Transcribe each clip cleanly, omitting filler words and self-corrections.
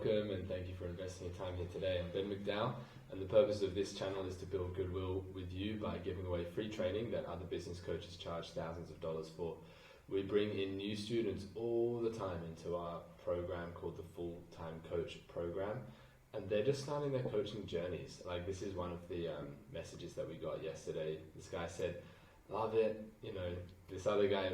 welcome and thank you for investing your time here today. I'm Ben McDowell, and the purpose of this channel is to build goodwill with you by giving away free training that other business coaches charge thousands of dollars for. We bring in new students all the time into our program called the Full-Time Coach Program, and they're just starting their coaching journeys. Like, this is one of the messages that we got yesterday. This guy said, "Love it." You know, this other guy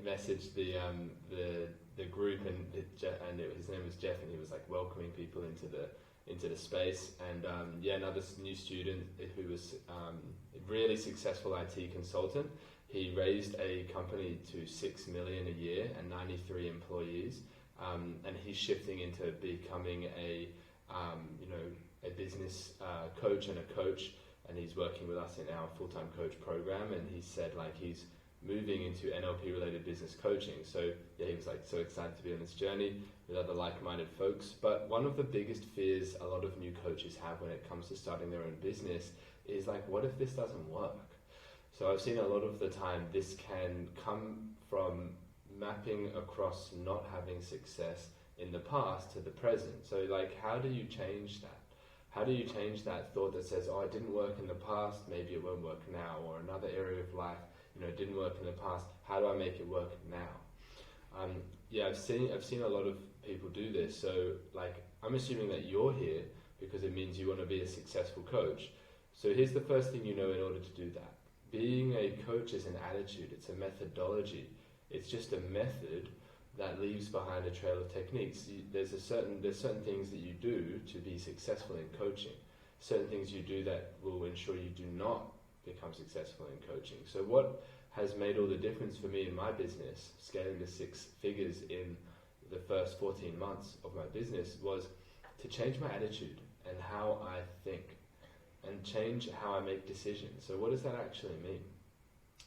messaged the group, and his name was Jeff, and he was like welcoming people into the space. And another new student who was a really successful IT consultant. He raised a company to $6 million a year and 93 employees, and he's shifting into becoming a business coach and a coach, and he's working with us in our full-time coach program. And he said he's moving into NLP related business coaching. So he was so excited to be on this journey with other like-minded folks. But one of the biggest fears a lot of new coaches have when it comes to starting their own business is what if this doesn't work? So I've seen a lot of the time this can come from mapping across not having success in the past to the present. So how do you change that? How do you change that thought that says, oh, it didn't work in the past, maybe it won't work now, or another area of life, it didn't work in the past, how do I make it work now? I've seen a lot of people do this. So I'm assuming that you're here because it means you want to be a successful coach. So here's the first thing you know in order to do that. Being a coach is an attitude, it's a methodology. It's just a method that leaves behind a trail of techniques. There's certain things that you do to be successful in coaching. Certain things you do that will ensure you do not become successful in coaching. So what has made all the difference for me in my business, scaling to 6 figures in the first 14 months of my business, was to change my attitude and how I think, and change how I make decisions. So what does that actually mean?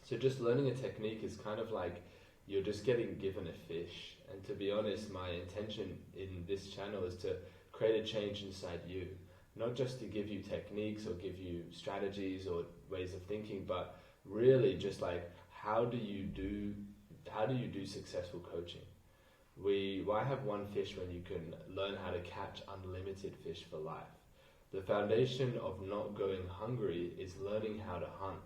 So just learning a technique is kind of like you're just getting given a fish. And to be honest, my intention in this channel is to create a change inside you. Not just to give you techniques or give you strategies or ways of thinking, but really just how do you do successful coaching? Why have one fish when you can learn how to catch unlimited fish for life? The foundation of not going hungry is learning how to hunt,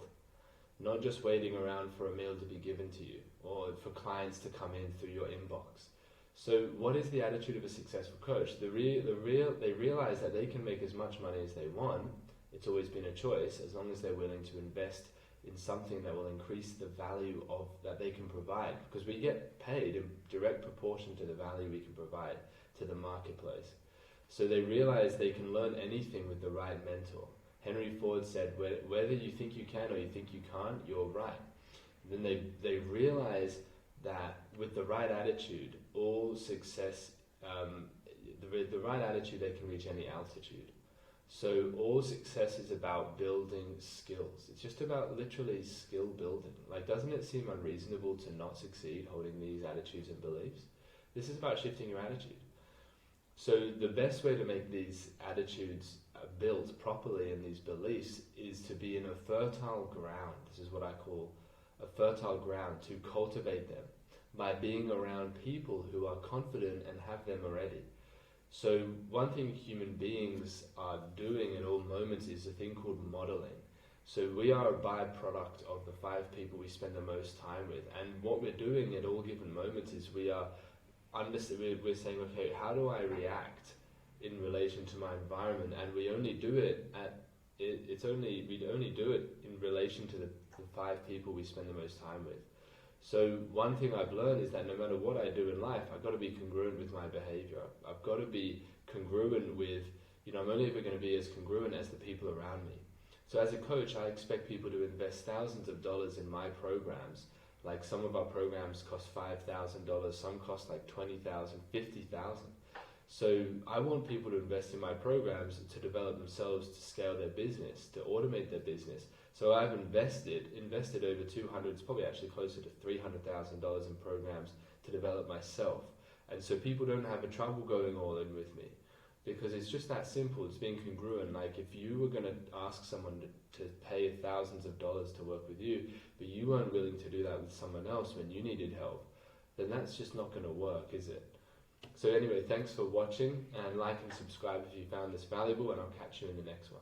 not just waiting around for a meal to be given to you or for clients to come in through your inbox. So what is the attitude of a successful coach? They realize that they can make as much money as they want. It's always been a choice, as long as they're willing to invest in something that will increase the value of that they can provide, because we get paid in direct proportion to the value we can provide to the marketplace. So they realize they can learn anything with the right mentor. Henry Ford said, whether you think you can or you think you can't, you're right. Then they realize that with the right attitude, all success, the right attitude, they can reach any altitude. So all success is about building skills. It's just about literally skill building. Doesn't it seem unreasonable to not succeed holding these attitudes and beliefs? This is about shifting your attitude. So the best way to make these attitudes built properly and these beliefs is to be in a fertile ground. This is what I call a fertile ground, to cultivate them by being around people who are confident and have them already. So one thing human beings are doing at all moments is a thing called modeling. So we are a byproduct of the 5 people we spend the most time with. And what we're doing at all given moments is we're saying, okay, how do I react in relation to my environment? And we only do it we only do it in relation to the 5 people we spend the most time with. So one thing I've learned is that no matter what I do in life, I've got to be congruent with my behavior. I've got to be congruent with, I'm only ever going to be as congruent as the people around me. So as a coach, I expect people to invest thousands of dollars in my programs. Some of our programs cost $5,000, some cost $20,000, $50,000. So I want people to invest in my programs to develop themselves, to scale their business, to automate their business. So I've invested over 200, it's probably actually closer to $300,000 in programs to develop myself. And so people don't have a trouble going all in with me, because it's just that simple. It's being congruent. If you were going to ask someone to pay thousands of dollars to work with you, but you weren't willing to do that with someone else when you needed help, then that's just not going to work, is it? So anyway, thanks for watching, and like and subscribe if you found this valuable, and I'll catch you in the next one.